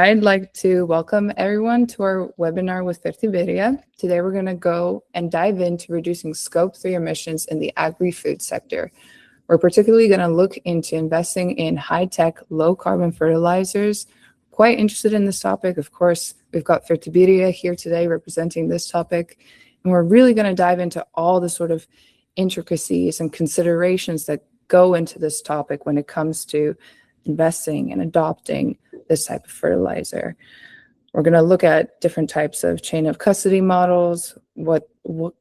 I'd like to welcome everyone to our webinar with Fertiberia. Today we're going to go and dive into reducing Scope 3 emissions in the agri-food sector. We're particularly going to look into investing in high-tech, low-carbon fertilizers. Quite interested in this topic. Of course, we've got Fertiberia here today representing this topic, and we're really going to dive into all the sort of intricacies and considerations that go into this topic when it comes to investing and adopting this type of fertilizer. We're going to look at different types of chain of custody models, what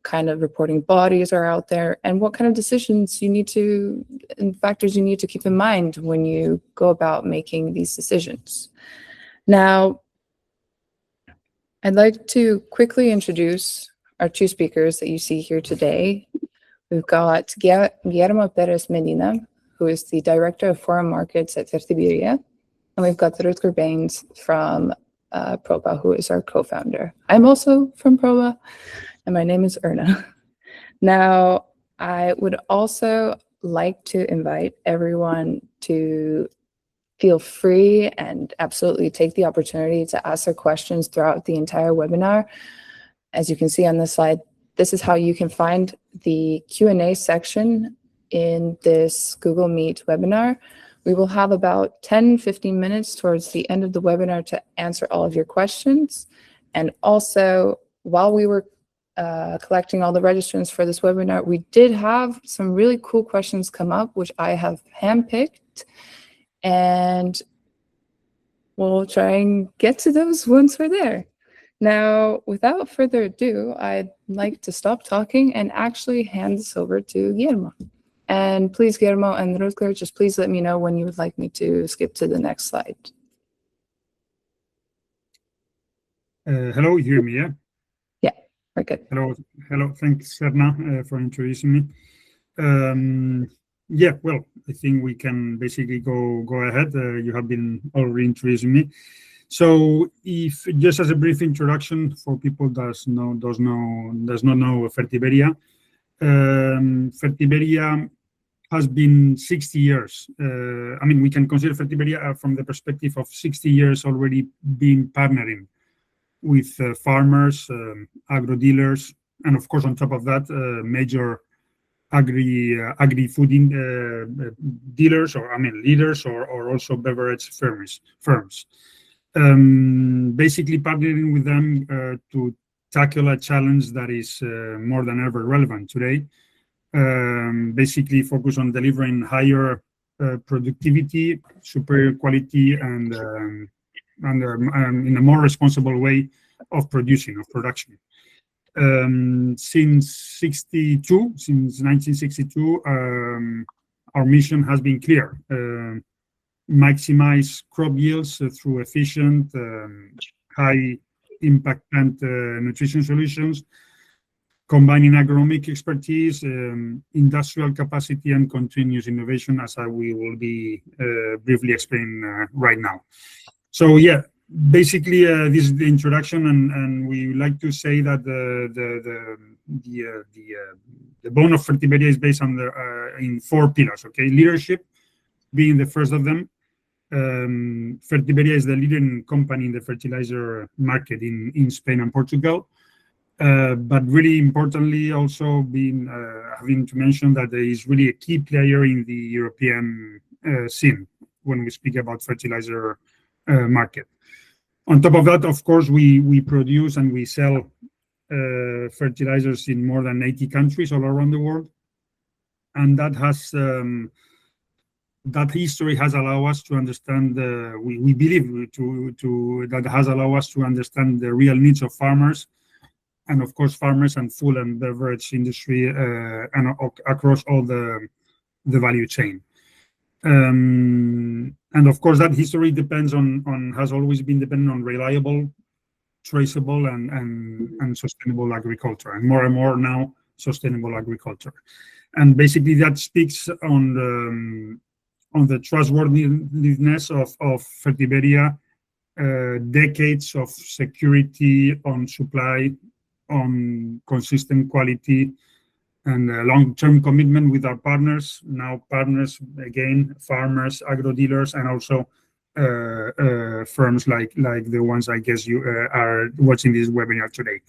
kind of reporting bodies are out there, and what kind of decisions you need to, and factors you need to keep in mind when you go about making these decisions. Now, I'd like to quickly introduce our two speakers that you see here today. We've got Guillermo Pérez-Medina, who is the Director of Foreign Markets at Fertiberia, and we've got Rutger from Proba, who is our co-founder. I'm also from Proba, and my name is Erna. Now, I would also like to invite everyone to feel free and absolutely take the opportunity to ask their questions throughout the entire webinar. As you can see on this slide, this is how you can find the Q&A section in this Google Meet webinar. We will have about 10-15 minutes towards the end of the webinar to answer all of your questions. And also, while we were collecting all the registrants for this webinar, we did have some really cool questions come up, which I have handpicked. And we'll try and get to those once we're there. Now, without further ado, I'd like to stop talking and actually hand this over to Guillermo. And please, Guillermo and Rutger, just please let me know when you would like me to skip to the next slide. Hello, you hear me, yeah? Yeah, we're good. Hello. Thanks, Erna, for introducing me. Yeah, well, I think we can basically go ahead. You have been already introducing me. So, if just as a brief introduction for people that does not know Fertiberia, Fertiberia has been 60 years. I mean, we can consider Fertiberia from the perspective of 60 years already being partnering with farmers, agro dealers, and of course, on top of that, major agri-food dealers, or leaders, or also beverage firms. Basically partnering with them to tackle a challenge that is more than ever relevant today. Basically focus on delivering higher productivity, superior quality, and in a more responsible way of production. Since 1962, our mission has been clear: maximize crop yields through efficient, high impact plant nutrition solutions, combining agronomic expertise, industrial capacity, and continuous innovation, as we will be briefly explaining right now. So yeah, basically this is the introduction, and we like to say that the bone of Fertiberia is based on in 4 pillars. Okay, leadership being the first of them. Fertiberia is the leading company in the fertilizer market in Spain and Portugal. But really importantly, also having to mention that there is really a key player in the European scene when we speak about fertilizer market. On top of that, of course, we produce and we sell fertilizers in more than 80 countries all around the world, and that has that history has allowed us to understand. We believe that has allowed us to understand the real needs of farmers. And of course, farmers and food and beverage industry, and across all the value chain. And of course, that history has always been dependent on reliable, traceable, and sustainable agriculture, and more now sustainable agriculture. And basically, that speaks on the trustworthiness of Fertiberia, decades of security on supply, on consistent quality, and a long-term commitment with our partners, now partners again, farmers, agro dealers, and also firms like the ones I guess you are watching this webinar today.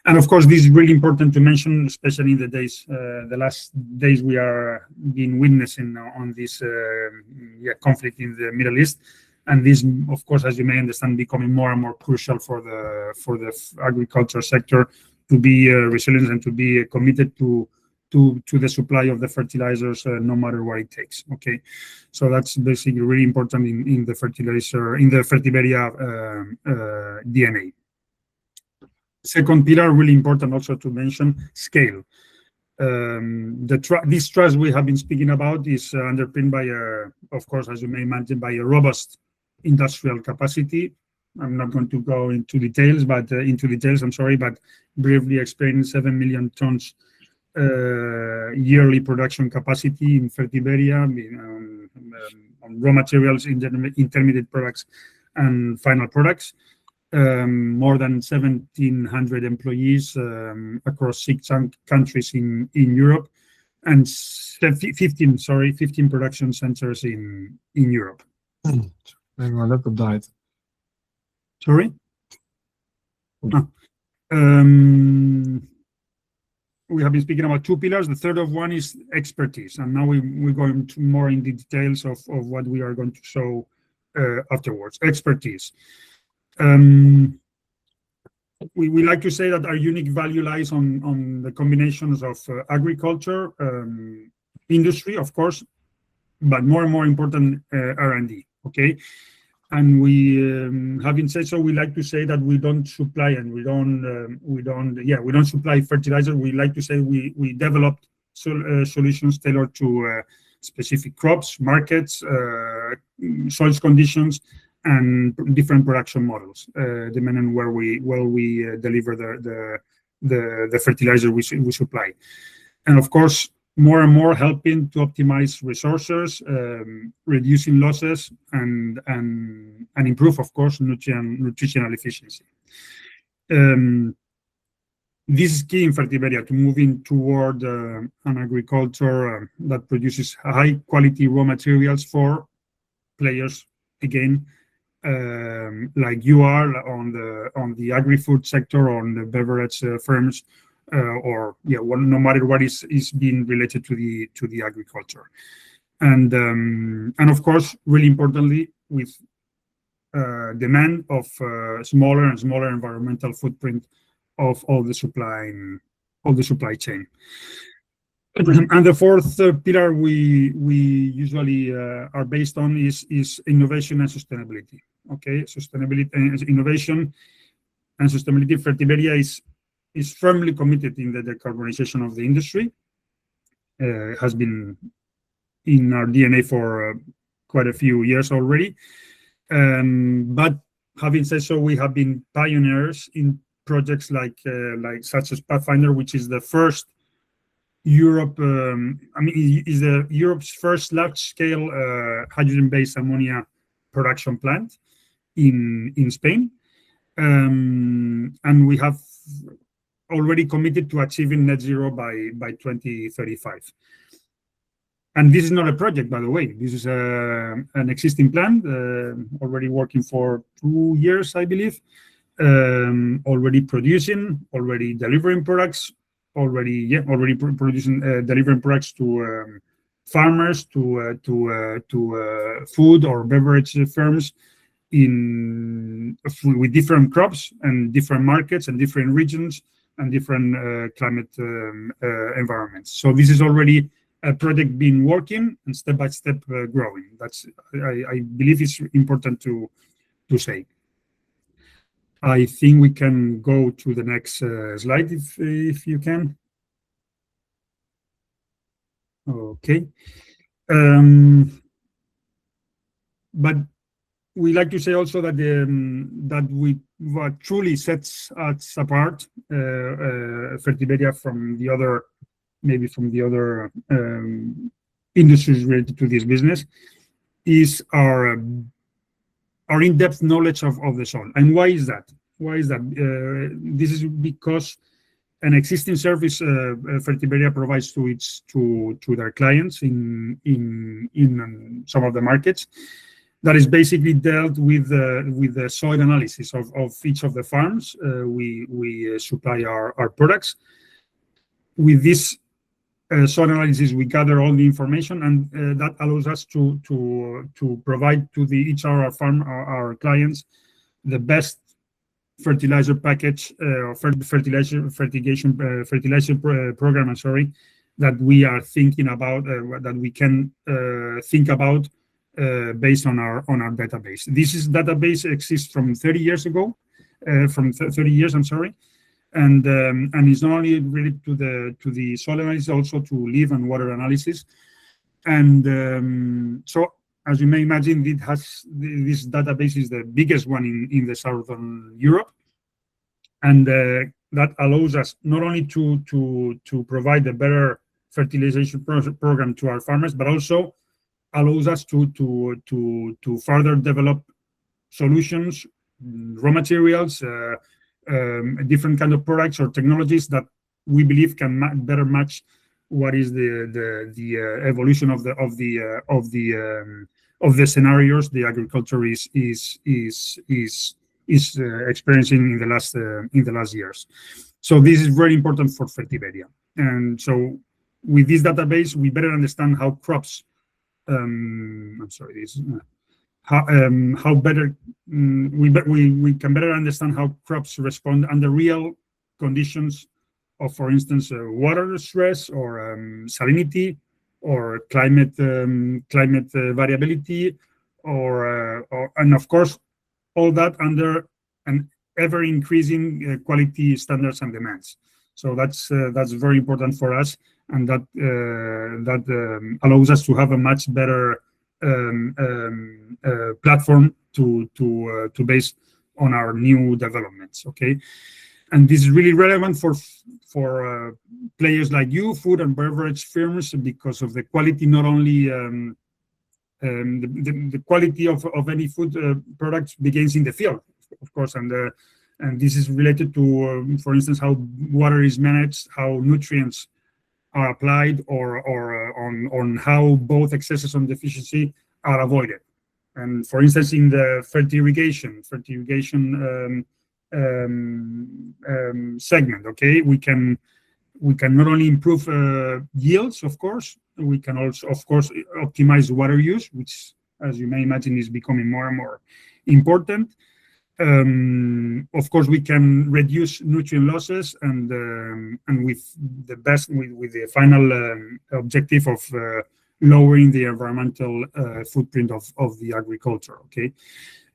And of course, this is really important to mention, especially in the last days we are being witnessing on this conflict in the Middle East. And this, of course, as you may understand, becoming more and more crucial for the agriculture sector to be resilient and to be committed to the supply of the fertilizers, no matter what it takes. Okay, so that's basically really important in the fertilizer, in the Fertiberia DNA. Second pillar, really important also to mention, scale. This trust we have been speaking about is underpinned by, of course, as you may imagine, by a robust industrial capacity. I'm not going to go into details, but briefly explaining 7 million tons yearly production capacity in Fertiberia, on raw materials, intermediate products, and final products. More than 1,700 employees across 6 countries in Europe, and 15 production centers in Europe. My laptop died. Sorry? We have been speaking about 2 pillars. The third of one is expertise. And now we're going to more in the details of what we are going to show afterwards. Expertise. We like to say that our unique value lies on the combinations of agriculture, industry, of course, but more and more important, R&D. Okay, and we, having said so, we like to say that we don't supply and we don't supply fertilizer. We like to say we developed solutions tailored to specific crops, markets, soil conditions, and different production models, depending on where we deliver the fertilizer we supply, and of course, more and more helping to optimize resources, reducing losses, and improve, of course, nutritional efficiency. This is key in Fertiberia, to moving toward an agriculture that produces high quality raw materials for players, again, like you are on the agri-food sector, or on the beverage firms, or no matter what is being related to the agriculture, and of course, really importantly, with demand of smaller and smaller environmental footprint of all the supply chain. And the fourth pillar we usually are based on is innovation and sustainability. Okay, sustainability and innovation and sustainability. Fertiberia is firmly committed in the decarbonization of the industry. Has been in our DNA for quite a few years already. But having said so, we have been pioneers in projects like such as Pathfinder, which is the first Europe's first large-scale hydrogen-based ammonia production plant in Spain, and we have already committed to achieving net zero by 2035. And this is not a project, by the way. This is an existing plant, already working for 2 years, I believe, already producing, already delivering products, delivering products to farmers, to food or beverage firms with different crops and different markets and different regions and different climate environments. So this is already a project being working and step by step growing. That's I believe it's important to say. I think we can go to the next slide if you can. Okay. But we like to say also that what truly sets us apart, Fertiberia, from the other industries related to this business, is our in-depth knowledge of the soil. And why is that? This is because an existing service Fertiberia provides to their clients in some of the markets, that is basically dealt with the soil analysis of each of the farms. We supply our products. With this soil analysis, we gather all the information, and that allows us to provide to each of our clients the best fertilizer package or fertilizer program. I'm sorry, that we are thinking about, that we can think about based on our database. This database exists from 30 years ago, from 30 years. I'm sorry. And it's not only related to the soil analysis, also to leaf and water analysis. And so, as you may imagine, this database is the biggest one in the Southern Europe, and that allows us not only to provide a better fertilization program to our farmers, but also allows us to further develop solutions, raw materials, different kind of products or technologies that we believe can better match what is the evolution of the scenarios the agriculture is experiencing in the last years. So this is very important for Fertiberia. And so with this database, we better understand how crops. I'm sorry. This. How better we can better understand how crops respond under real conditions of, for instance, water stress or salinity or climate variability, and of course all that under an ever increasing quality standards and demands. So that's very important for us, and that allows us to have a much better platform to base on our new developments. Okay, and this is really relevant for players like you, food and beverage firms, because of the quality, not only the quality of any food products begins in the field, of course, and this is related to, for instance, how water is managed, how nutrients are applied, or on how both excesses and deficiency are avoided. And for instance, in the fertirrigation segment, okay, we can not only improve yields, of course, we can also, of course, optimize water use, which, as you may imagine, is becoming more and more important. Of course, we can reduce nutrient losses, and with the final objective of lowering the environmental footprint of the agriculture. Okay,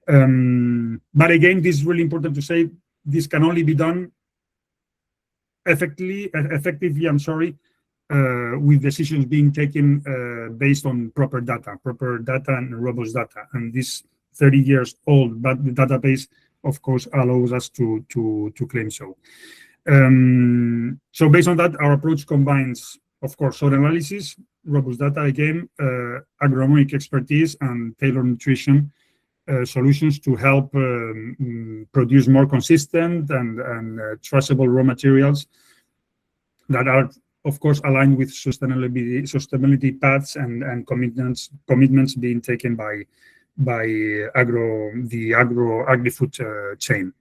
but again, this is really important to say. This can only be done effectively. I'm sorry, with decisions being taken based on proper data and robust data. And this 30 years old, but the database, of course, allows us to claim so. So based on that, our approach combines, of course, soil analysis, robust data again, agronomic expertise, and tailored nutrition solutions to help produce more consistent and traceable raw materials that are, of course, aligned with sustainability paths and commitments being taken by the agri-food chain.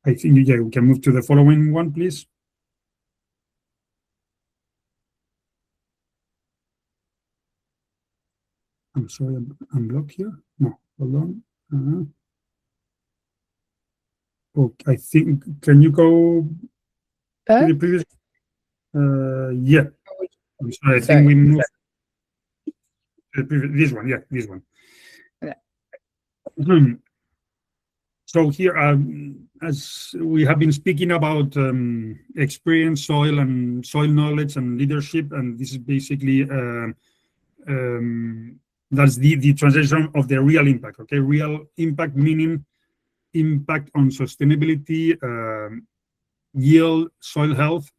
I think we can move to the following one, please. I'm sorry, I'm blocked here. No, hold on. Okay, I think, can you go to the previous? Yeah. I'm sorry, I think we moved to the previous, this one. Yeah, this one. Okay. So here, as we have been speaking about experience, soil knowledge and leadership, and this is basically that's the translation of the real impact. Okay, real impact meaning impact on sustainability, yield, soil health,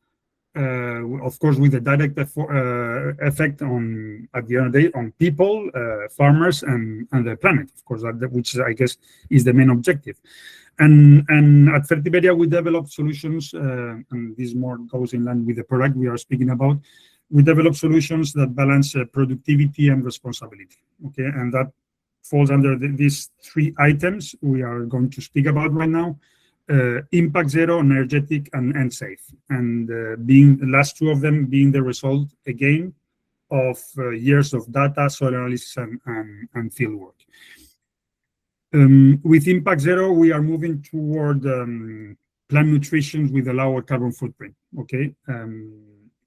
of course, with a direct effect on, at the end of the day, on people, farmers, and the planet, of course, which I guess is the main objective. And at Fertiberia, we develop solutions, and this more goes in line with the product we are speaking about, we develop solutions that balance productivity and responsibility. Okay, and that falls under these three items we are going to speak about right now: impact zero, energetic, and safe. And being the last two of them being the result again of years of data, soil analysis, and field work. With impact zero, we are moving toward plant nutrition with a lower carbon footprint. Okay,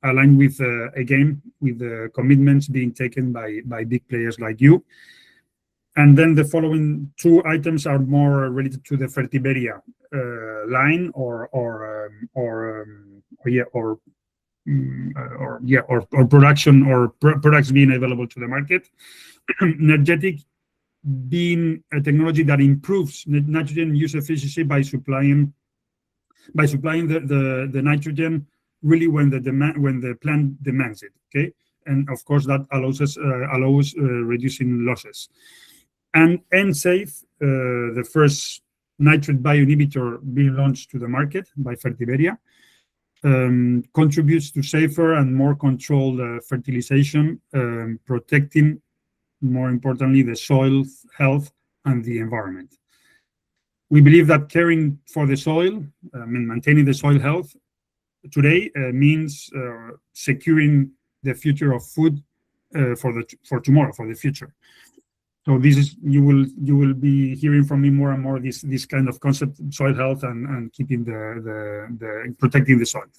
aligned with again with the commitments being taken by big players like you. And then the following two items are more related to the Fertiberia line or production or products being available to the market. Energetic being a technology that improves nitrogen use efficiency by supplying the nitrogen really when the plant demands it. Okay, and of course that allows reducing losses. And safe, the first nitrate bioinhibitor being launched to the market by Fertiberia, contributes to safer and more controlled fertilization, protecting, more importantly, the soil health and the environment. We believe that caring for the soil, maintaining the soil health today means securing the future of food for tomorrow, for the future. So this is you will be hearing from me more and more this kind of concept, soil health and keeping the protecting the soil.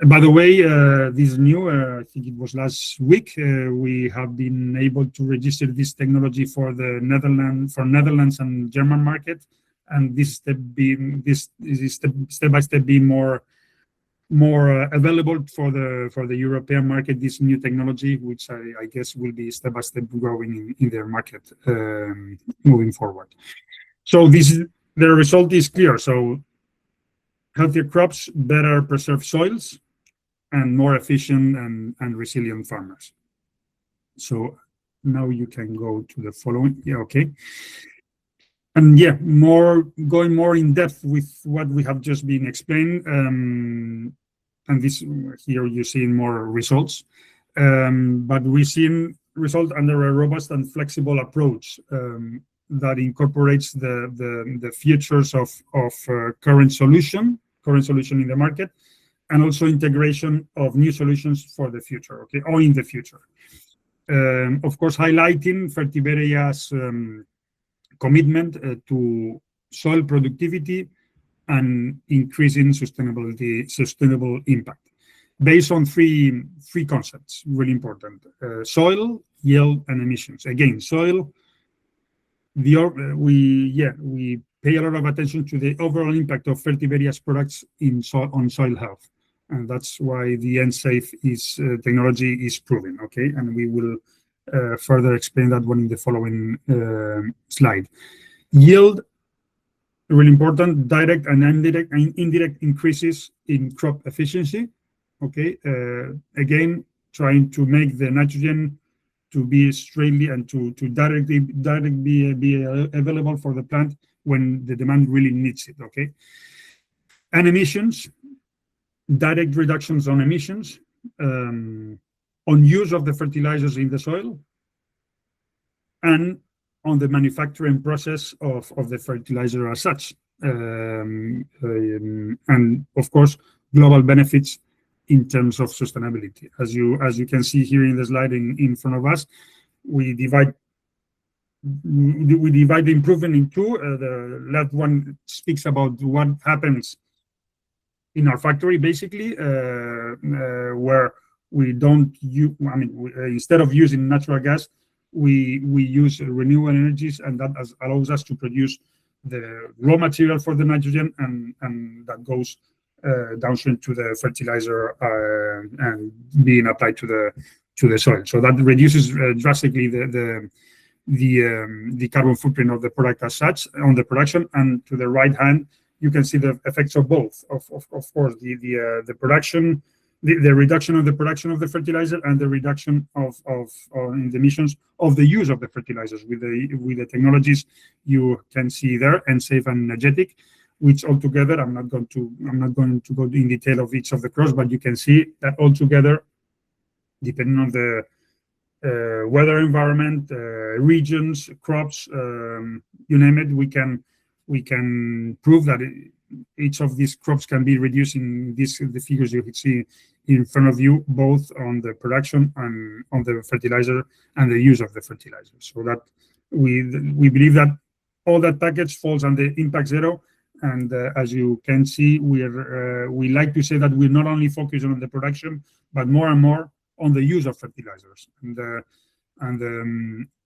By the way, this is new. I think it was last week. We have been able to register this technology for the Netherlands and German market, and this is step by step being more available for the European market. This new technology, which I guess will be step by step growing in their market moving forward. So the result is clear. So healthier crops, better preserved soils, and more efficient and resilient farmers. So now you can go to the following. Yeah, okay. And yeah, going more in depth with what we have just been explained. And this here you're seeing more results. But we're seeing results under a robust and flexible approach that incorporates the features of current solution in the market, and also integration of new solutions for the future, okay, or in the future. Of course, highlighting Fertiberia's commitment to soil productivity and increasing sustainable impact, based on three concepts, really important: soil, yield, and emissions. Again, soil. We pay a lot of attention to the overall impact of Fertiberia's products on soil health, and that's why the N-Safe technology is proven. Okay, and we will further explain that one in the following slide. Yield, really important, direct and indirect increases in crop efficiency. Okay, again, trying to make the nitrogen to be straightly and to directly be available for the plant when the demand really needs it. Okay, and emissions, direct reductions on emissions, on use of the fertilizers in the soil, and on the manufacturing process of the fertilizer as such, and of course global benefits in terms of sustainability. As you can see here in the slide in front of us, we divide the improvement in two. The left one speaks about what happens in our factory, basically, where we don't use, instead of using natural gas, we use renewable energies, and that allows us to produce the raw material for the nitrogen, and that goes downstream to the fertilizer and being applied to the soil. So that reduces drastically the carbon footprint of the product as such on the production. And to the right hand, you can see the effects of both. Of course, the production. The reduction of the production of the fertilizer and the reduction in the emissions of the use of the fertilizers with the technologies you can see there, and safe and energetic, which altogether I'm not going to go in detail of each of the crops, but you can see that altogether depending on the weather environment, regions, crops, you name it. We can prove that each of these crops can be reducing the figures you see in front of you, both on the production and on the fertilizer and the use of the fertilizer. So that we believe that all that package falls under impact zero. And as you can see, we like to say that we're not only focusing on the production, but more and more on the use of fertilizers. And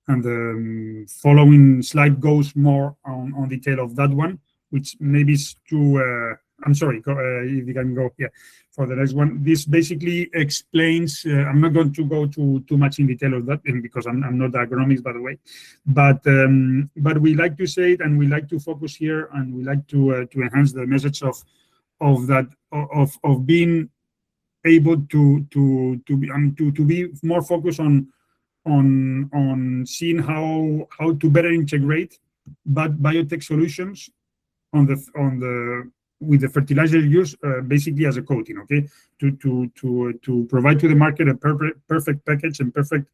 the following slide goes more on detail of that one, which maybe is too. I'm sorry, if you can go for the next one. This basically explains. I'm not going to go too much in detail of that because I'm not the agronomist, by the way. But we like to say it, and we like to focus here, and we like to enhance the message of being able to be more focused on seeing how to better integrate biotech solutions with the fertilizer use, basically as a coating, okay, to provide to the market a perfect package and perfect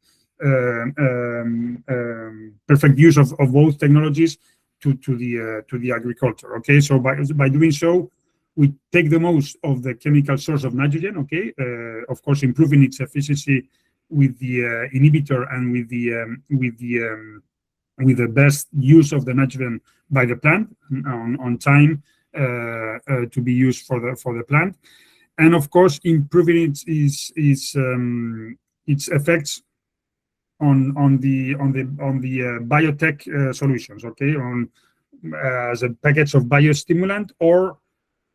use of both technologies to the agriculture, okay. So by doing so, we take the most of the chemical source of nitrogen, okay, of course improving its efficiency with the inhibitor and with the best use of the nitrogen by the plant on time to be used for the plant, and of course improving its effects on the biotech solutions, okay, as a package of biostimulant, or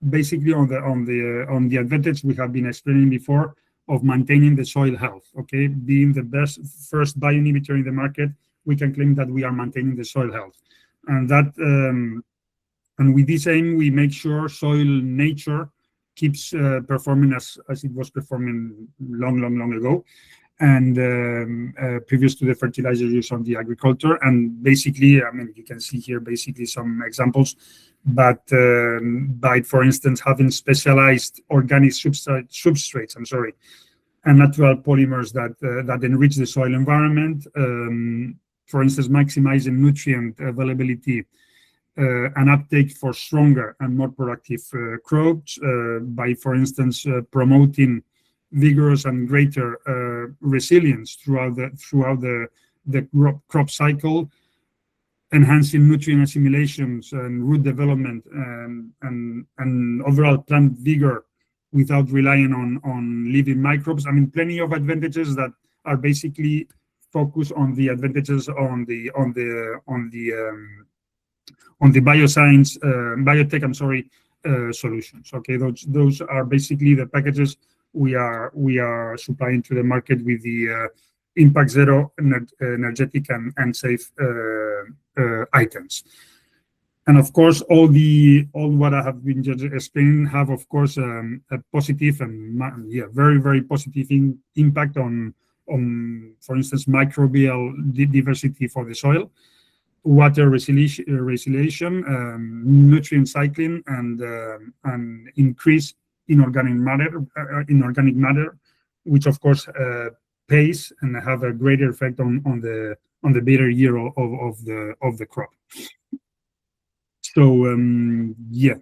basically on the advantage we have been explaining before of maintaining the soil health, okay, being the best first bioinhibitor in the market. We can claim that we are maintaining the soil health, and with this aim, we make sure soil nature keeps performing as it was performing long ago, and previous to the fertilizer use on the agriculture. And basically, I mean, you can see here basically some examples, but by, for instance, having specialized organic substrates, and natural polymers that enrich the soil environment. For instance, maximizing nutrient availability and uptake for stronger and more productive crops by, for instance, promoting vigorous and greater resilience throughout the crop cycle, enhancing nutrient assimilations and root development and overall plant vigor without relying on living microbes. I mean, plenty of advantages that are basically focused on the advantages on the bioscience, biotech, solutions. Okay, those are basically the packages we are supplying to the market with the impact zero energetic and safe items. And of course, all what I have been just explaining have, of course, a positive and very, very positive impact on, for instance, microbial diversity for the soil, water resiliation, nutrient cycling, and increase in organic matter, which of course pays and have a greater effect on the better year of the crop. So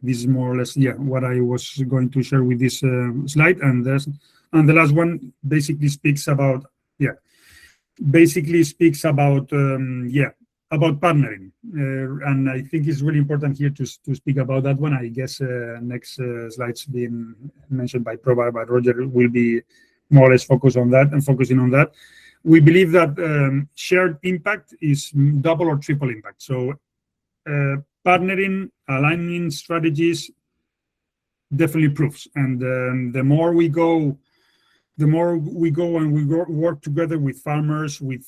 this is more or less what I was going to share with this slide, and the last one basically speaks about about partnering, and I think it's really important here to speak about that one. I guess next slides being mentioned by Proba, but Rutger will be more or less focusing on that. We believe that shared impact is double or triple impact. So partnering, aligning strategies definitely proves, and the more we go and we work together with farmers, with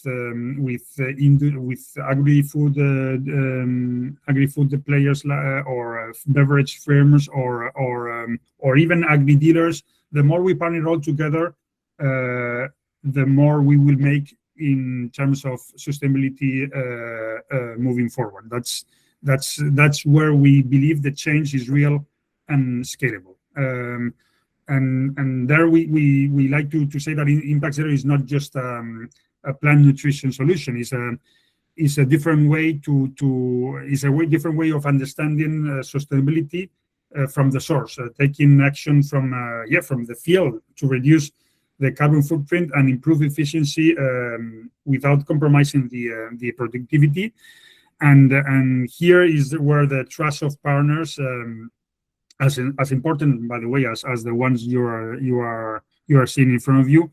agri-food players or beverage firms or even agri dealers. The more we partner all together, the more we will make in terms of sustainability moving forward. That's where we believe the change is real and scalable. And there we like to say that Impact Zero is not just a plant nutrition solution. It's a different way different way of understanding sustainability from the source, taking action from the field to reduce the carbon footprint and improve efficiency without compromising the productivity. And here is where the trust of partners, as important, by the way, as the ones you are seeing in front of you,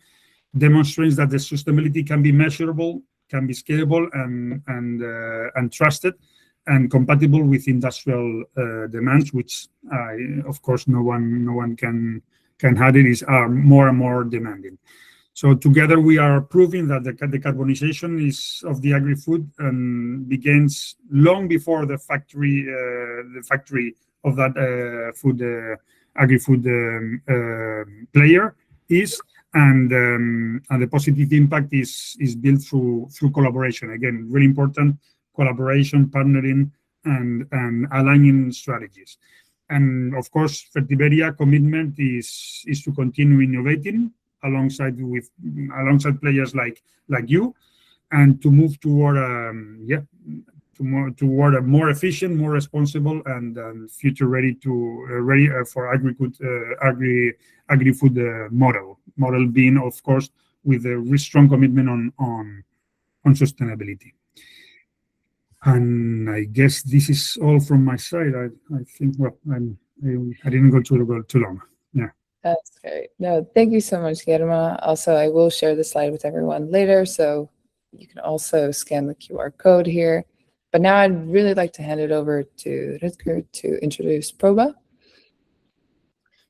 demonstrates that the sustainability can be measurable, can be scalable, and trusted, and compatible with industrial demands, which of course no one can hide it, are more and more demanding. So together we are proving that the decarbonization of the agri-food begins long before the factory of that agri-food player is, and the positive impact is built through collaboration. Again, really important: collaboration, partnering, and aligning strategies. And of course, Fertiberia commitment is to continue innovating alongside players like you, and to move toward a more efficient, more responsible, and future ready for agri-food model being, of course, with a really strong commitment on sustainability. And I guess this is all from my side. I think, well, I didn't go too long. Yeah. That's great. No, thank you so much, Guillermo. Also, I will share the slide with everyone later, so you can also scan the QR code here. But now I'd really like to hand it over to Rutger to introduce Proba.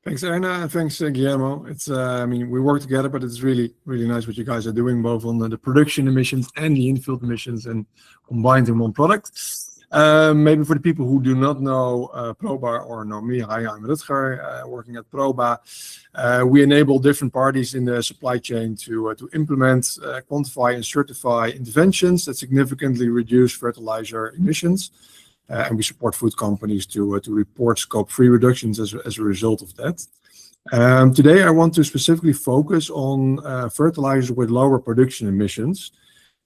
Thanks, Erna, and thanks, Guillermo. It's, we work together, but it's really, really nice what you guys are doing, both on the production emissions and the in-field emissions, and combined in one product. Maybe for the people who do not know Proba or know me, hi, I'm Rutger, working at Proba. We enable different parties in the supply chain to implement, quantify, and certify interventions that significantly reduce fertilizer emissions. And we support food companies to report scope 3 reductions as a result of that. Today, I want to specifically focus on fertilizers with lower production emissions.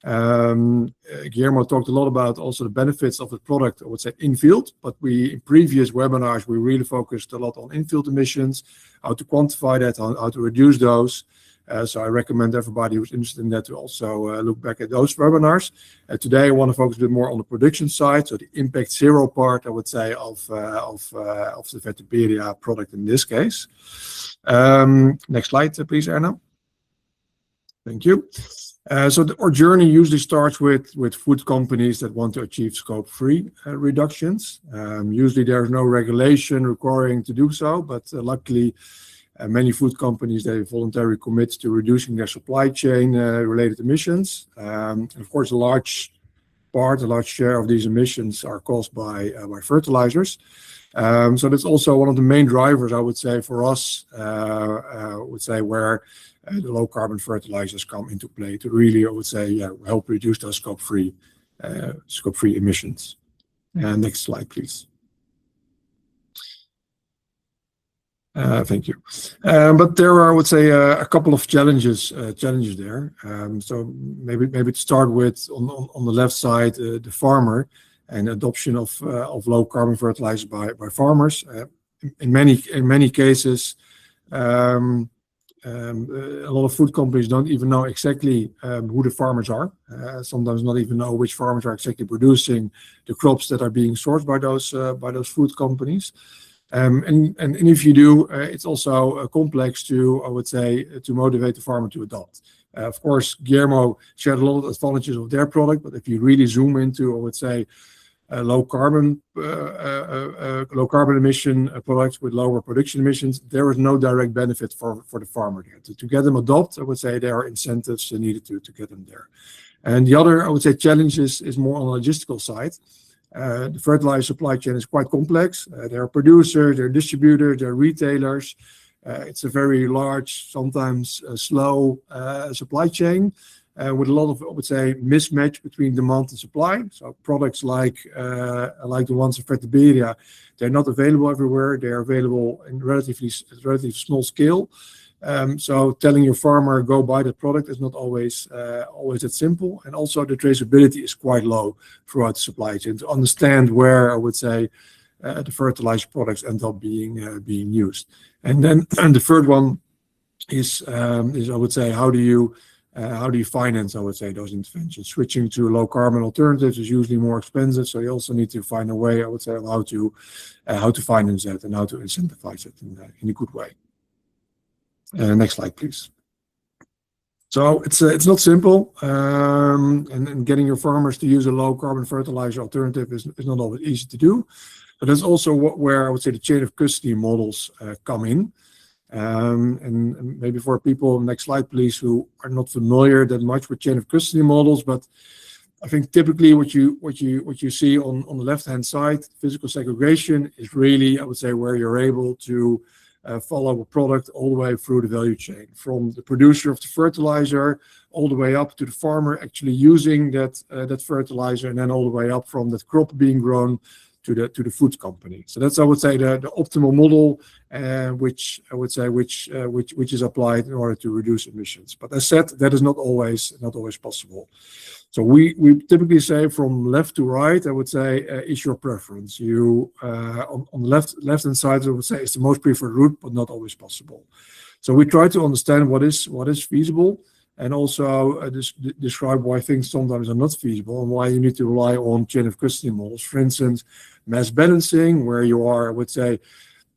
Guillermo talked a lot about also the benefits of the product, I would say, in-field, but in previous webinars, we really focused a lot on in-field emissions, how to quantify that, how to reduce those. So I recommend everybody who's interested in that to also look back at those webinars. Today, I want to focus a bit more on the production side, so the Impact Zero part, I would say, of the Fertiberia product in this case. Next slide, please, Erna. Thank you. So our journey usually starts with food companies that want to achieve scope 3 reductions. Usually, there's no regulation requiring to do so, but luckily, many food companies, they voluntarily commit to reducing their supply chain related emissions. Of course, a large share of these emissions are caused by fertilizers. So that's also one of the main drivers, I would say, for us, where the low carbon fertilizers come into play to really, I would say, help reduce those scope 3 emissions. Next slide, please. Thank you. But there are, I would say, a couple of challenges there. So maybe to start with, on the left side, the farmer and adoption of low carbon fertilizers by farmers. In many cases, a lot of food companies don't even know exactly who the farmers are. Sometimes not even know which farmers are exactly producing the crops that are being sourced by those food companies. And if you do, it's also complex to, I would say, to motivate the farmer to adopt. Of course, Guillermo shared a lot of advantages of their product, but if you really zoom into, I would say, low carbon emission products with lower production emissions, there is no direct benefit for the farmer there. To get them adopt, I would say there are incentives needed to get them there. And the other, I would say, challenge is more on the logistical side. The fertilizer supply chain is quite complex. There are producers, there are distributors, there are retailers. It's a very large, sometimes slow supply chain. with a lot of, I would say, mismatch between demand and supply. So products like the ones in Fertiberia, they're not available everywhere. They're available in relatively small scale. So telling your farmer go buy that product is not always that simple. And also the traceability is quite low throughout the supply chain to understand where, I would say, the fertilizer products end up being used. And then the third one is I would say, how do you finance, I would say, those interventions? Switching to low carbon alternatives is usually more expensive, so you also need to find a way, I would say, on how to finance that and how to incentivize it in a good way. Next slide, please. So it's not simple, and getting your farmers to use a low carbon fertilizer alternative is not always easy to do. But that's also where I would say the chain of custody models come in. And maybe for people, next slide, please, who are not familiar that much with chain of custody models, but I think typically what you see on the left-hand side, physical segregation is really, I would say, where you're able to follow a product all the way through the value chain, from the producer of the fertilizer all the way up to the farmer actually using that fertilizer, and then all the way up from that crop being grown to the food company. So that's, I would say, the optimal model, which is applied in order to reduce emissions. But as said, that is not always possible. So we typically say from left to right, I would say, is your preference. You on the left-hand side, I would say, is the most preferred route, but not always possible. So we try to understand what is feasible, and also describe why things sometimes are not feasible and why you need to rely on chain of custody models. For instance, mass balancing, where you are, I would say,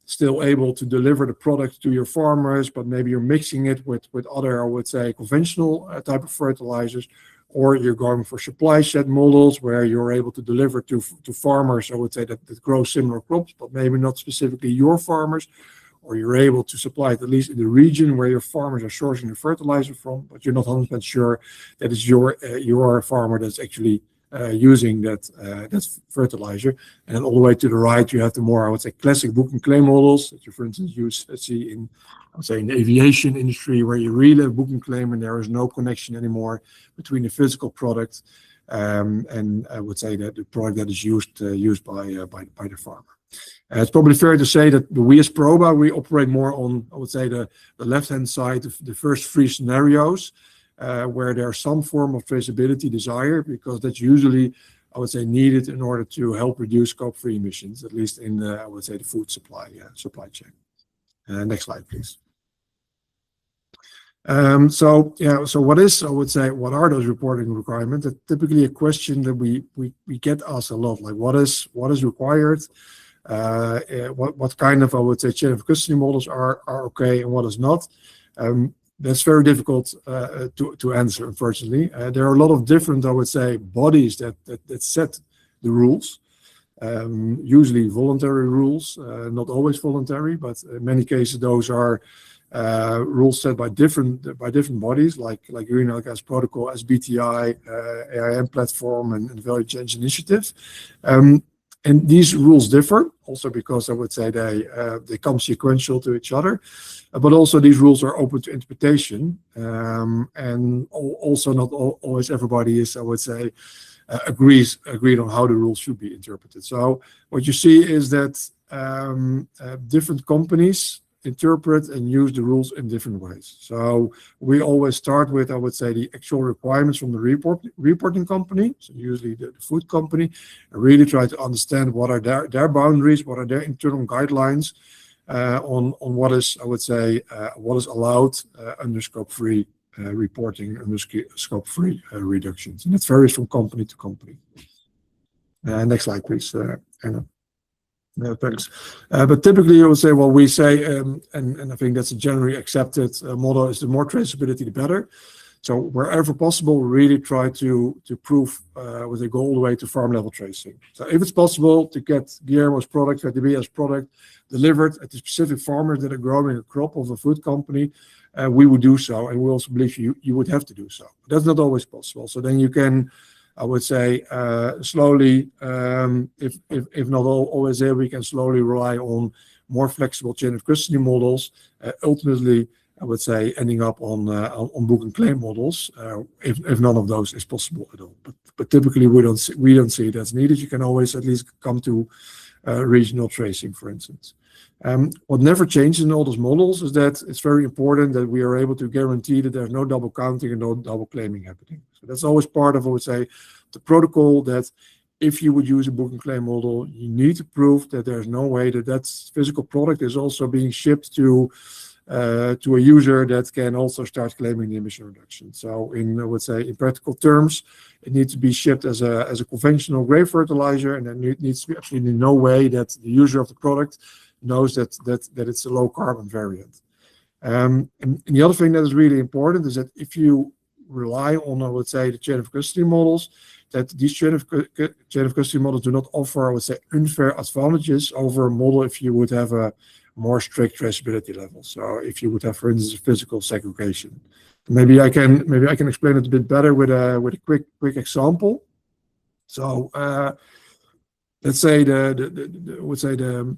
still able to deliver the product to your farmers, but maybe you're mixing it with other, I would say, conventional type of fertilizers, or you're going for supply shed models where you're able to deliver to farmers, I would say, that grow similar crops, but maybe not specifically your farmers, or you're able to supply it at least in the region where your farmers are sourcing the fertilizer from, but you're not 100% sure that it's your farmer that's actually using that fertilizer. And then all the way to the right, you have the more, I would say, classic book and claim models that you, for instance, see in, I would say, in the aviation industry, where you really have book and claim and there is no connection anymore between the physical product and I would say that the product that is used by the farmer. It's probably fair to say that we as Proba, we operate more on, I would say, the left-hand side, the first three scenarios, where there's some form of traceability desired, because that's usually, I would say, needed in order to help reduce scope 3 emissions, at least in, I would say, the food supply chain. Next slide, please. So what is, I would say, what are those reporting requirements? That's typically a question that we get asked a lot, like what is required? What kind of, I would say, chain of custody models are okay and what is not? That's very difficult to answer, unfortunately. There are a lot of different, I would say, bodies that set the rules. Usually voluntary rules, not always voluntary, but in many cases those are rules set by different bodies, like Greenhouse Gas Protocol, SBTi, AIM platform, and Value Change Initiative. And these rules differ also because I would say they come sequential to each other, but also these rules are open to interpretation, and also not always everybody is, I would say, agreed on how the rules should be interpreted. So what you see is that different companies interpret and use the rules in different ways. So we always start with, I would say, the actual requirements from the reporting company, so usually the food company, and really try to understand what are their boundaries, what are their internal guidelines on what is, I would say, what is allowed under scope 3 reporting, under scope 3 reductions. And it varies from company to company. Next slide, please, Anna. No, thanks. But typically, I would say, well, we say, and I think that's a generally accepted model, is the more traceability, the better. So wherever possible, really try to prove with a goal all the way to farm level tracing. So if it's possible to get Guillermo's product, Fertiberia's product, delivered at the specific farmers that are growing a crop of a food company, we would do so, and we also believe you would have to do so. But that's not always possible. So then you can, I would say, slowly, if not always there, we can slowly rely on more flexible chain of custody models. Ultimately, I would say, ending up on book and claim models, if none of those is possible at all. But typically we don't see that's needed. You can always at least come to regional tracing, for instance. What never changes in all those models is that it's very important that we are able to guarantee that there's no double counting and no double claiming happening. So that's always part of, I would say, the protocol, that if you would use a book and claim model, you need to prove that there's no way that that physical product is also being shipped to a user that can also start claiming the emission reduction. So in, I would say, in practical terms, it needs to be shipped as a conventional gray fertilizer, and then it needs to be absolutely no way that the user of the product knows that it's a low carbon variant. And the other thing that is really important is that if you rely on, I would say, the chain of custody models, that these chain of custody models do not offer, I would say, unfair advantages over a model if you would have a more strict traceability level. So if you would have, for instance, physical segregation. Maybe I can explain it a bit better with a quick example. So let's say the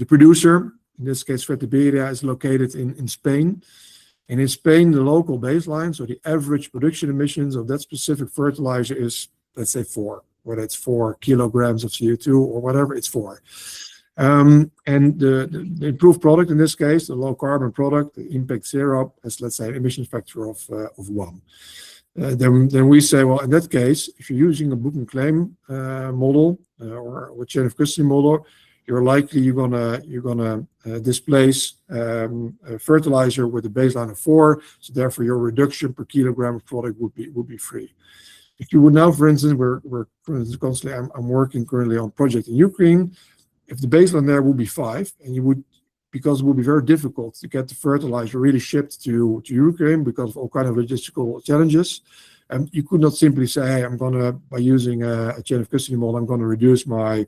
producer, in this case Fertiberia, is located in Spain. And in Spain, the local baseline, so the average production emissions of that specific fertilizer is, let's say, 4, whether it's 4 kilograms of CO2 or whatever, it's 4. And the improved product, in this case, the low carbon product, the impact zero, has, let's say, an emission factor of 1. Then we say, well, in that case, if you're using a book and claim model or a chain of custody model, you're gonna displace fertilizer with a baseline of 4, so therefore your reduction per kilogram of product would be free. If you would now, for instance, I'm working currently on a project in Ukraine. If the baseline there would be 5, and you would, because it would be very difficult to get the fertilizer really shipped to Ukraine because of all kind of logistical challenges, you could not simply say, hey, by using a chain of custody model, I'm gonna reduce my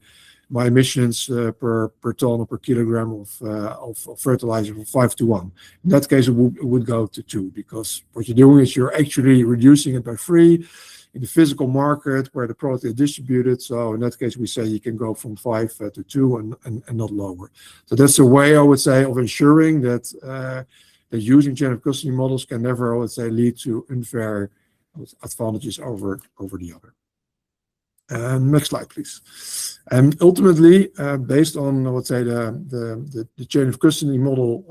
emissions per ton or per kilogram of fertilizer from 5 to 1. In that case, it would go to 2, because what you're doing is you're actually reducing it by 3 in the physical market where the product is distributed. So in that case, we say you can go from 5 to 2 and not lower. So that's a way, I would say, of ensuring that using chain of custody models can never, I would say, lead to unfair advantages over the other. Next slide, please. And ultimately, based on, I would say, the chain of custody model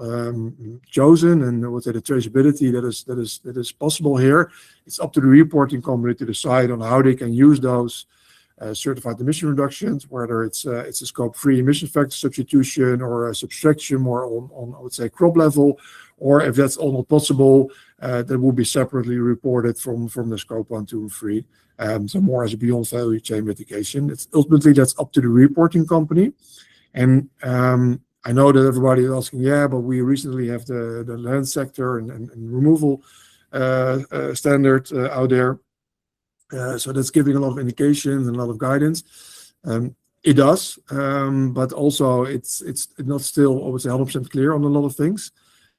chosen, and I would say the traceability that is possible here, it's up to the reporting company to decide on how they can use those certified emission reductions, whether it's a scope 3 emission factor substitution or a subtraction more on I would say crop level, or if that's all not possible, that will be separately reported from the scope 1, 2, and 3. So more as a beyond value chain mitigation. It's ultimately, that's up to the reporting company. And I know that everybody is asking, yeah, but we recently have the land sector and removal standard out there. So that's giving a lot of indications and a lot of guidance. It does, but also it's not still, I would say, 100% clear on a lot of things.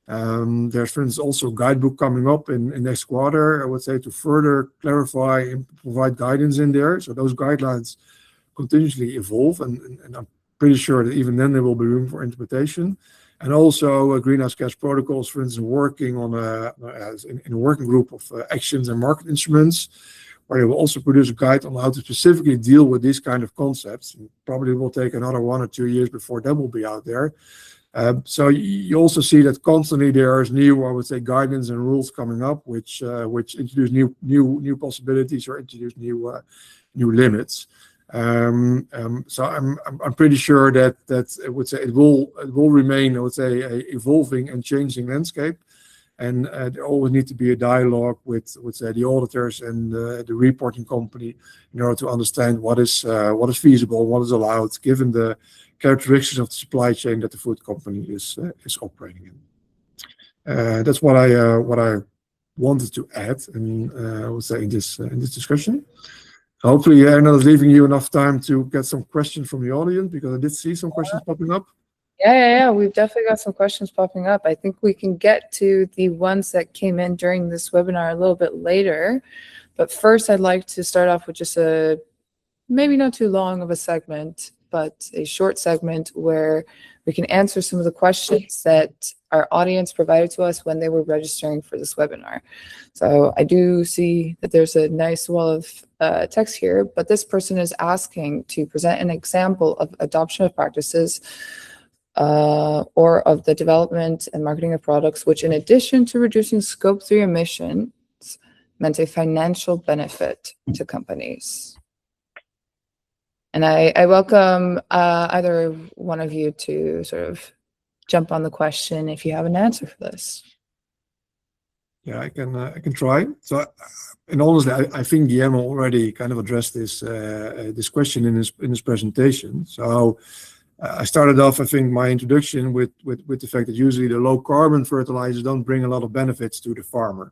There's, for instance, also a guidebook coming up in next quarter, I would say, to further clarify and provide guidance in there. So those guidelines continuously evolve, and I'm pretty sure that even then there will be room for interpretation. And also greenhouse gas protocols, for instance, working on in a working group of actions and market instruments, where they will also produce a guide on how to specifically deal with these kind of concepts. And probably will take another 1 or 2 years before that will be out there. So you also see that constantly there is new, I would say, guidance and rules coming up, which introduce new possibilities or introduce new limits. So I'm pretty sure that I would say it will remain, I would say, a evolving and changing landscape, and there always need to be a dialogue with say the auditors and the reporting company in order to understand what is feasible, what is allowed, given the characteristics of the supply chain that the food company is operating in. That's what I wanted to add, and I would say in this discussion. Hopefully, I'm not leaving you enough time to get some questions from the audience, because I did see some questions popping up. Yeah. We've definitely got some questions popping up. I think we can get to the ones that came in during this webinar a little bit later. But first, I'd like to start off with just maybe not too long of a segment but a short segment where we can answer some of the questions that our audience provided to us when they were registering for this webinar. So I do see that there's a nice wall of text here, but this person is asking to present an example of adoption of practices or of the development and marketing of products, which in addition to reducing Scope 3 emissions, meant a financial benefit to companies. And I welcome either one of you to sort of jump on the question if you have an answer for this. Yeah, I can try. So, and honestly, I think Guillermo already kind of addressed this this question in his presentation. So I started off, I think, my introduction with the fact that usually the low carbon fertilizers don't bring a lot of benefits to the farmer.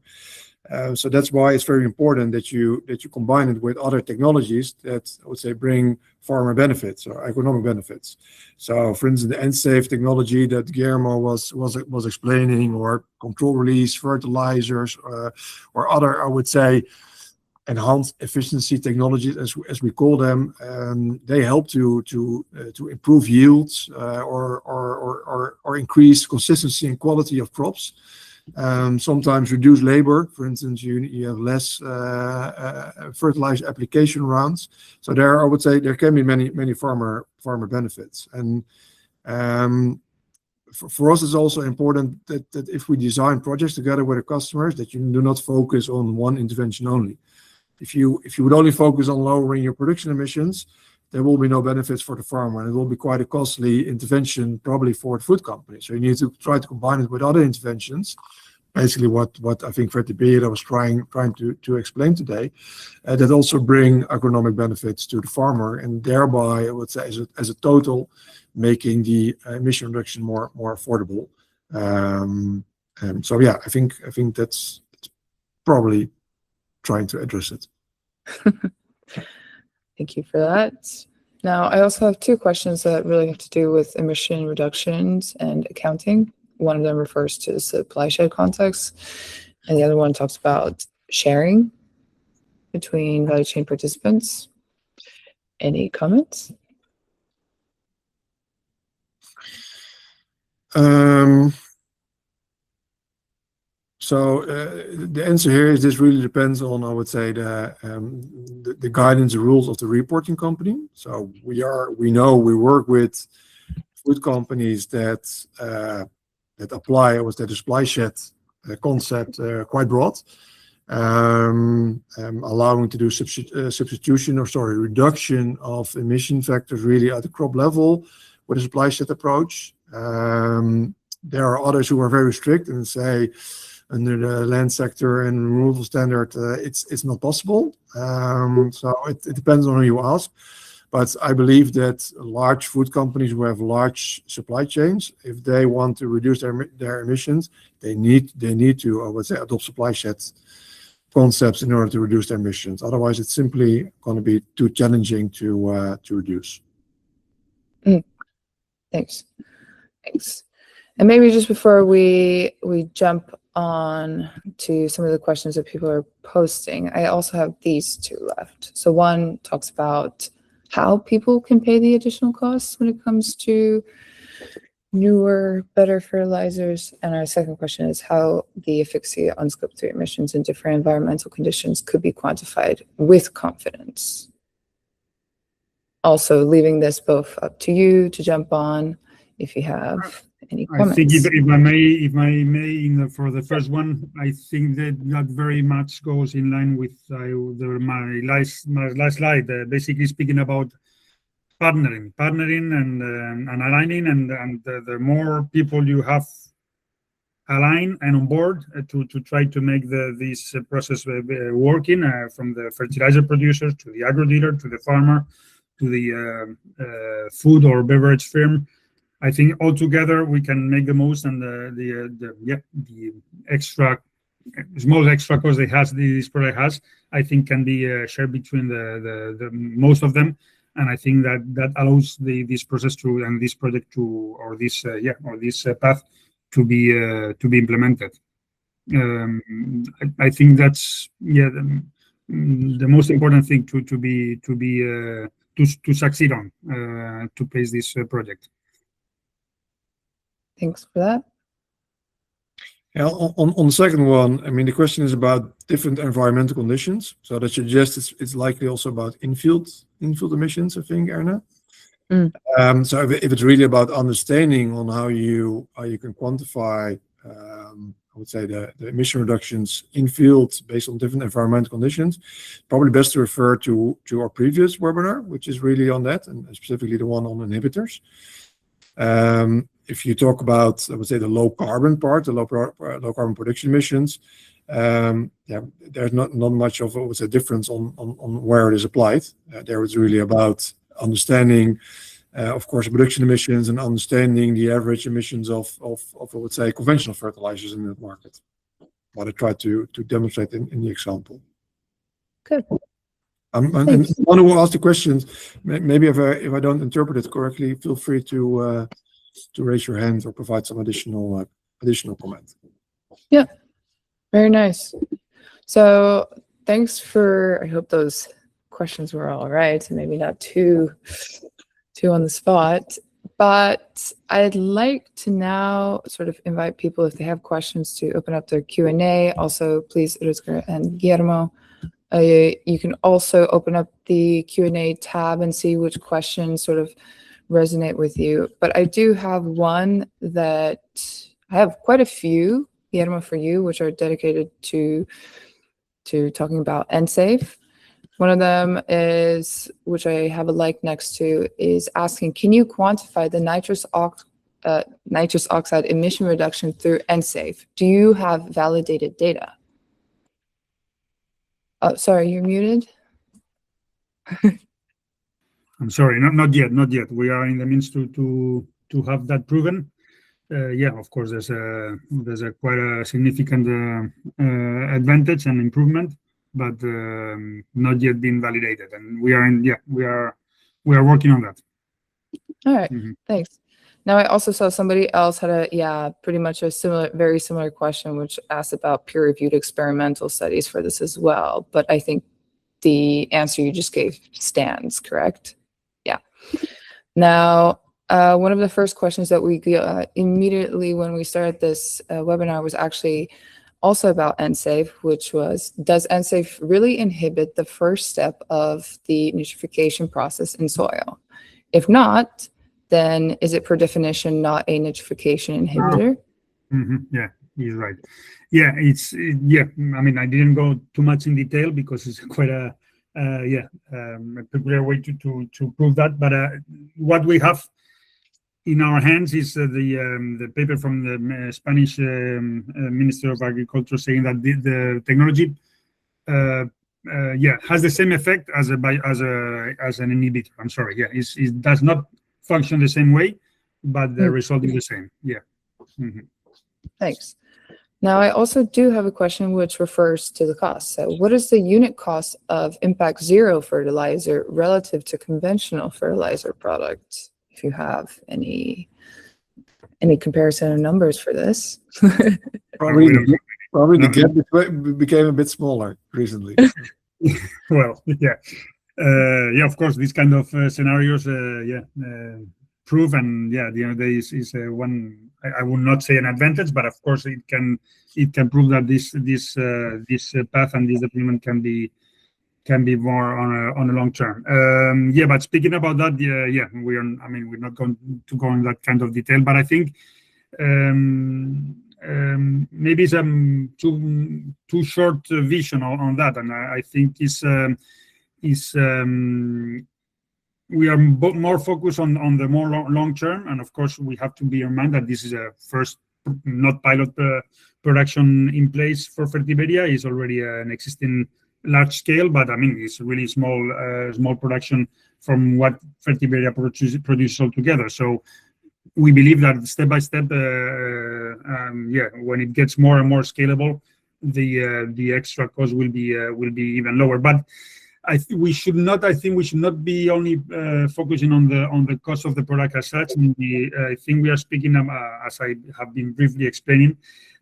So that's why it's very important that you combine it with other technologies that I would say bring farmer benefits or economic benefits. So, for instance, the end-safe technology that Guillermo was explaining, or control release fertilizers, or other, I would say, enhanced efficiency technologies, as we call them, they help to improve yields or increase consistency and quality of crops. Sometimes reduce labor. For instance, you have less fertilizer application rounds. So I would say there can be many farmer benefits. And for us, it's also important that if we design projects together with the customers, that you do not focus on one intervention only. If you would only focus on lowering your production emissions, there will be no benefits for the farmer, and it will be quite a costly intervention probably for the food company. So you need to try to combine it with other interventions. Basically, what I think Fertiberia was trying to explain today, that also bring agronomic benefits to the farmer, and thereby, I would say, as a total, making the emission reduction more affordable. So yeah, I think that's probably trying to address it. Thank you for that. Now, I also have two questions that really have to do with emission reductions and accounting. One of them refers to the supply shed context, and the other one talks about sharing between value chain participants. Any comments? So the answer here is this really depends on, I would say, the guidance and rules of the reporting company. So we work with food companies that apply, I would say, the supply shed concept quite broad, allowing to do reduction of emission factors really at the crop level with a supply shed approach. There are others who are very strict and say, under the land sector and removal standard, it's not possible. So it depends on who you ask. But I believe that large food companies who have large supply chains, if they want to reduce their emissions, they need to, I would say, adopt supply shed concepts in order to reduce their emissions. Otherwise, it's simply going to be too challenging to reduce. Thanks. And maybe just before we jump on to some of the questions that people are posting, I also have these two left. So one talks about how people can pay the additional costs when it comes to newer, better fertilizers. And our second question is how the efficacy on Scope 3 emissions in different environmental conditions could be quantified with confidence. Also, leaving this both up to you to jump on if you have any comments. I think if I may, for the first one, I think that very much goes in line with my last slide. Basically speaking about partnering and aligning, and the more people you have aligned and on board to try to make this process working, from the fertilizer producers to the agro dealer to the farmer to the food or beverage firm. I think altogether we can make the most, and the small extra cost this project has, I think, can be shared between the most of them, and I think that allows this process and this project or this path to be implemented. I think that's the most important thing to be to succeed on to pace this project. Thanks for that. Yeah, on the second one, I mean, the question is about different environmental conditions. So that suggests it's likely also about infield emissions, I think, Erna. So if it's really about understanding on how you can quantify, I would say the emission reductions in field based on different environmental conditions, probably best to refer to our previous webinar, which is really on that, and specifically the one on inhibitors. If you talk about, I would say, the low carbon part, the low carbon production emissions, yeah, there's not much of a difference on where it is applied. There it's really about understanding, of course, production emissions and understanding the average emissions of I would say conventional fertilizers in the market. What I tried to demonstrate in the example. Good. And one who asked the questions, maybe if I don't interpret it correctly, feel free to raise your hand or provide some additional comment. Yeah, very nice. So thanks for, I hope those questions were all right and maybe not too on the spot, but I'd like to now sort of invite people, if they have questions, to open up their Q&A. Also, please, Rutger and Guillermo, you can also open up the Q&A tab and see which questions sort of resonate with you. But I do have one that I have quite a few, Guillermo, for you, which are dedicated to talking about NSAFE. One of them is, which I have a like next to, is asking, can you quantify the nitrous oxide emission reduction through NSAFE? Do you have validated data? Oh, sorry, you're muted. I'm sorry, not yet. We are in the means to have that proven. Yeah, of course, there's a quite a significant advantage and improvement, but not yet been validated, and we are working on that. All right, thanks. Now I also saw somebody else had pretty much a very similar question, which asked about peer-reviewed experimental studies for this as well. But I think the answer you just gave stands, correct? Yeah. Now, one of the first questions that we got immediately when we started this webinar was actually also about NSAFE, which was, does NSAFE really inhibit the first step of the nitrification process in soil? If not, then is it per definition not a nitrification inhibitor? Yeah, you're right. Yeah, I mean, I didn't go too much in detail because it's quite a peculiar way to prove that. But what we have in our hands is the paper from the Spanish Minister of Agriculture saying that the technology has the same effect as an inhibitor. I'm sorry, it does not function the same way, but the result is the same. Yeah. Thanks. Now I also do have a question which refers to the cost. So what is the unit cost of Impact Zero fertilizer relative to conventional fertilizer products? If you have any comparison of numbers for this. Probably the gap became a bit smaller recently. Well, of course, these kind of scenarios, prove, and the other day is one. I would not say an advantage, but of course it can prove that this path and this deployment can be more on a long term. But speaking about that, we're not going to go in that kind of detail, but I think maybe some too short vision on that, and I think we are more focused on the more long term, and of course we have to be in mind that this is a first, not pilot production in place for Fertiberia. Is already an existing large scale, but I mean it's really small production from what Fertiberia produces altogether. So we believe that step by step, when it gets more and more scalable, the extra cost will be even lower. But I think we should not be only focusing on the cost of the product as such. I think we are speaking, as I have been briefly explaining,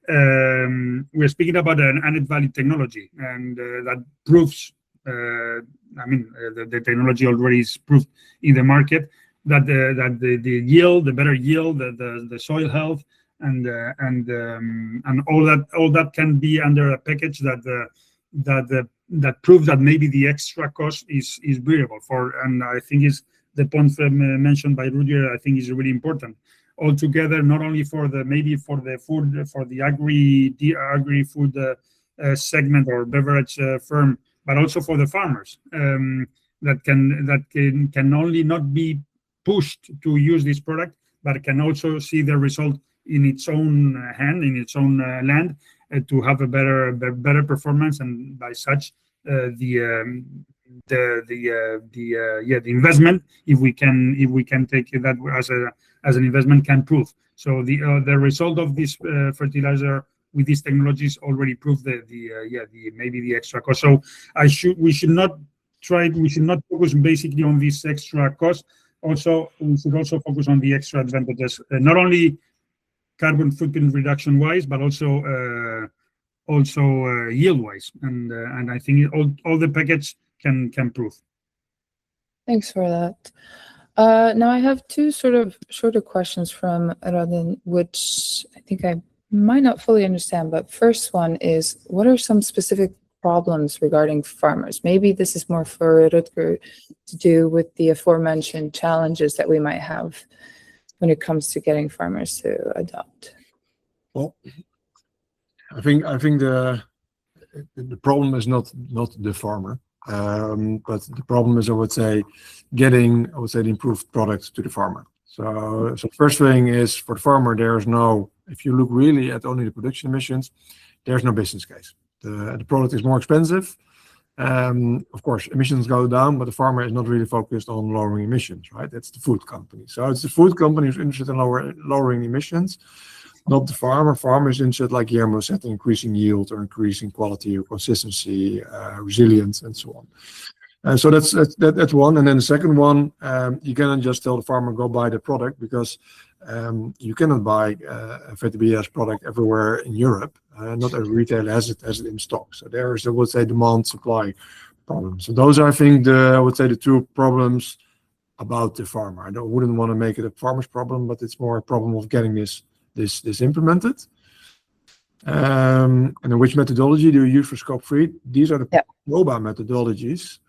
we are speaking about an added value technology, and that proves The technology already is proved in the market that the yield, the better yield, the soil health, and all that can be under a package that proves that maybe the extra cost is bearable for. And I think is the point mentioned by Rutger. I think is really important. Altogether, not only for the agri-food segment or beverage firm, but also for the farmers that can only not be pushed to use this product, but can also see the result in its own hand, in its own land, to have a better performance, and by such the investment, if we can take that as an investment, can prove. So the result of this fertilizer with these technologies already proved maybe the extra cost. So we should not focus basically on this extra cost. Also, we should also focus on the extra advantages, not only carbon footprint reduction wise, but also yield wise. And I think all the package can prove. Thanks for that. Now I have two sort of shorter questions from Rodin, which I think I might not fully understand. But first one is, what are some specific problems regarding farmers? Maybe this is more for Rutger to do with the aforementioned challenges that we might have when it comes to getting farmers to adopt. Well, I think the problem is not the farmer, but the problem is, I would say, getting the improved product to the farmer. So first thing is, for the farmer, if you look really at only the production emissions, there's no business case. The product is more expensive. Of course, emissions go down, but the farmer is not really focused on lowering emissions, right? That's the food company. So it's the food company who's interested in lowering emissions, not the farmer. Farmer is interested, like Guillermo said, in increasing yield or increasing quality or consistency, resilience, and so on. So that's one. And then the second one, you cannot just tell the farmer, go buy the product, because you cannot buy Fertiberia's product everywhere in Europe. Not every retailer has it in stock. So there is, I would say, demand-supply problem. So those are, I think, the two problems about the farmer. I wouldn't want to make it a farmer's problem, but it's more a problem of getting this implemented. And then which methodology do you use for scope 3? These are the Proba methodologies.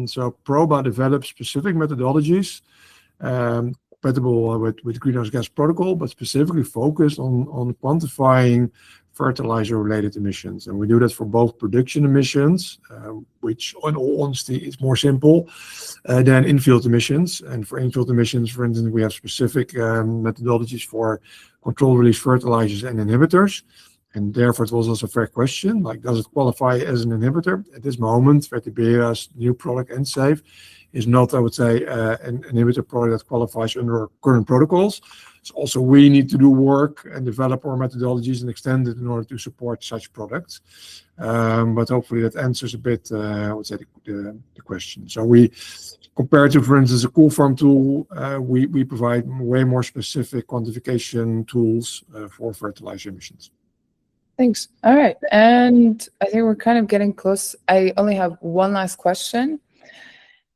So Proba develops specific methodologies compatible with greenhouse gas protocol, but specifically focused on quantifying fertilizer-related emissions. And we do that for both production emissions, which in all honesty is more simple than in-field emissions. And for in-field emissions, for instance, we have specific methodologies for controlled release fertilizers and inhibitors. And therefore, it was also a fair question, like, does it qualify as an inhibitor? At this moment, Fertiberia's new product, N-Safe, is not, I would say, an inhibitor product that qualifies under our current protocols. So also we need to do work and develop our methodologies and extend it in order to support such products. But hopefully that answers a bit, I would say, the question. So we, compared to, for instance, a cool farm tool, we provide way more specific quantification tools for fertilizer emissions. Thanks. All right. And I think we're kind of getting close. I only have one last question,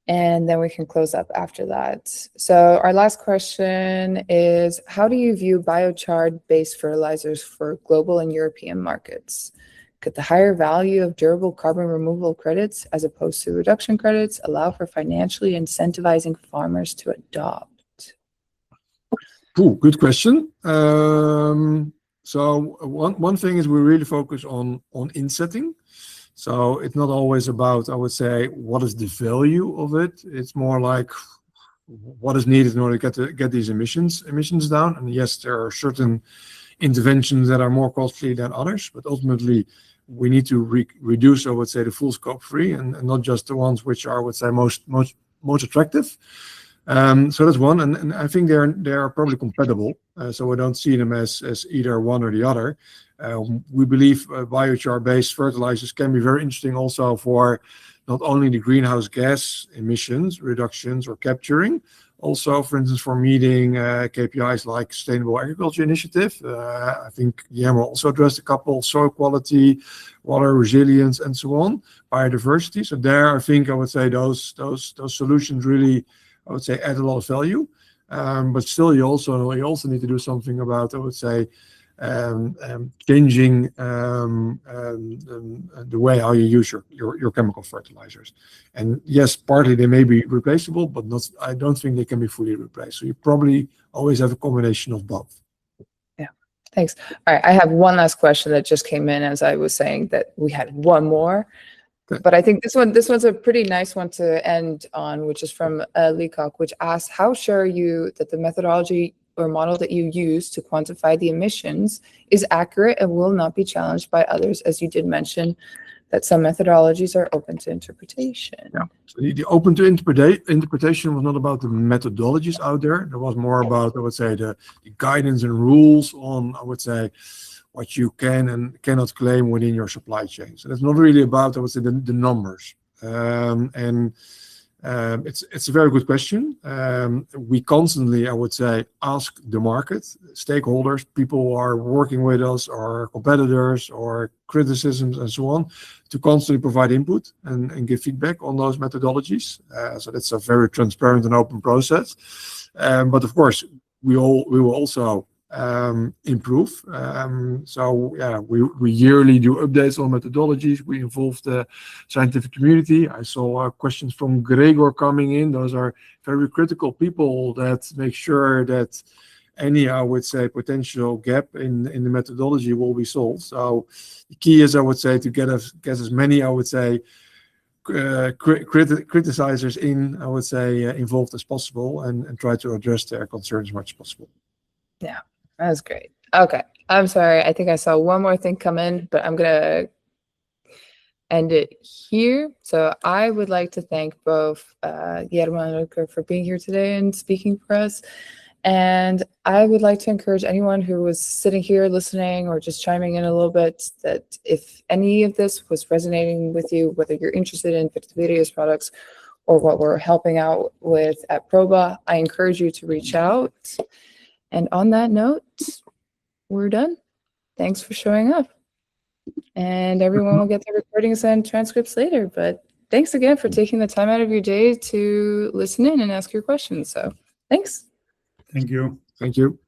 and then we can close up after that. So our last question is, how do you view biochar-based fertilizers for global and European markets? Could the higher value of durable carbon removal credits as opposed to reduction credits allow for financially incentivizing farmers to adopt? Ooh, good question. So one thing is we really focus on insetting. So it's not always about, I would say, what is the value of it. It's more like what is needed in order to get these emissions down. And yes, there are certain interventions that are more costly than others, but ultimately we need to reduce, I would say, the full scope 3 and not just the ones which are, I would say, most attractive. So that's one, and I think they are probably compatible. So we don't see them as either one or the other. We believe biochar-based fertilizers can be very interesting also for not only the greenhouse gas emissions reductions or capturing, Also, for instance, for meeting KPIs like Sustainable Agriculture Initiative, I think Guillermo also addressed a couple: soil quality, water resilience, and so on, biodiversity. So there, I think I would say those solutions really, I would say, add a lot of value. But still, you also need to do something about, I would say, changing the way how you use your chemical fertilizers. And yes, partly they may be replaceable, but not. I don't think they can be fully replaced. So you probably always have a combination of both. Yeah, thanks. All right, I have one last question that just came in as I was saying that we had one more. Okay. But I think this one's a pretty nice one to end on, which is from Leacock, which asks, how sure are you that the methodology or model that you use to quantify the emissions is accurate and will not be challenged by others, as you did mention that some methodologies are open to interpretation? Yeah. So the open to interpretation was not about the methodologies out there. It was more about, I would say, the guidance and rules on, I would say, what you can and cannot claim within your supply chain. So that's not really about, I would say, the numbers. It's a very good question. We constantly, I would say, ask the market, stakeholders, people who are working with us, or competitors, or criticisms, and so on, to constantly provide input and give feedback on those methodologies. So that's a very transparent and open process. But of course, we will also improve. So yeah, we yearly do updates on methodologies. We involve the scientific community. I saw questions from Gregor coming in. Those are very critical people that make sure that any, I would say, potential gap in the methodology will be solved. So the key is, I would say, to get as many, I would say, criticizers in, I would say, involved as possible, and try to address their concerns as much as possible. Yeah, that was great. Okay, I'm sorry. I think I saw one more thing come in, but I'm gonna end it here. So I would like to thank both Guillermo and Rutger for being here today and speaking for us. And I would like to encourage anyone who was sitting here listening or just chiming in a little bit, that if any of this was resonating with you, whether you're interested in Fertiberia's products or what we're helping out with at Proba, I encourage you to reach out. And on that note, we're done. Thanks for showing up. And everyone will get their recordings and transcripts later. But thanks again for taking the time out of your day to listen in and ask your questions. So thanks. Thank you. Thank you.